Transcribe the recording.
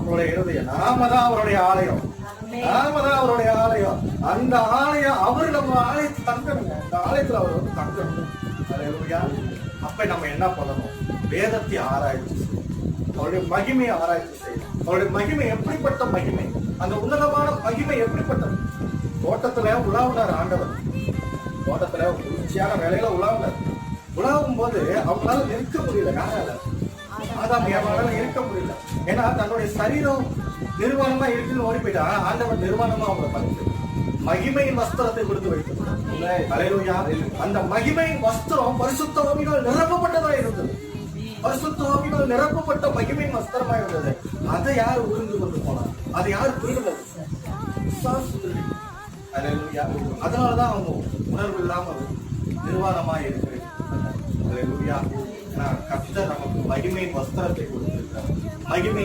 நம்மளுடைய இருதயம், நாம தான் அவருடைய ஆலயம், நாம தான் அவருடைய ஆலயம். அந்த ஆலயம் அவரு நம்ம ஆலயத்தில் தங்கணுங்க. இந்த ஆலயத்துல அவர் வந்து தங்கணும். அல்லேலூயா. அப்ப நம்ம என்ன பண்ணணும்? வேதத்தை ஆராய்ச்சி செய்யணும், அவருடைய மகிமையை ஆராய்ச்சி செய்யணும். அவருடைய மகிமை எப்படிப்பட்ட மகிமை, அந்த உன்னதமான மகிமை எப்படிப்பட்டது? தோட்டத்துல உலாவுனார் ஆண்டவர், தோட்டத்துல குளிர்ச்சியான வேலையில உலாவுனார். உலாவும் போது அவங்களால நிற்க முடியல. யாரால? ஆதாம் ஏவாளால இருக்க முடியல. ஏன்னா தன்னுடைய சரீரம் நிர்வாணமா இருக்குன்னு ஓடி போயிட்டா. ஆண்டவர் நிர்வாணமா அவங்களை பண்ணிட்டு மகிமையின் வஸ்திரத்தை கொடுத்து வைத்தது. அல்லேலூயா. அந்த மகிமையின் வஸ்திரம் பரிசுத்த ஆவியினால் நிரப்பப்பட்டதா இருந்தது. பரிசுத்த ஆவியினால் நிரப்பப்பட்ட மகிமையின் வஸ்திரமா இருந்தது. அதை யார் உறிந்து கொண்டு போனார்? அதை யார் திருடுவது? அல்லேலூயா. அதனாலதான் அவங்க உணர்வு இல்லாம நிர்வாணமா இருக்கிறது. அல்லேலூயா. கர்த்தர் நமக்கு மகிமையின் வஸ்திரத்தை கொடுத்திருக்கிறார். மகிமை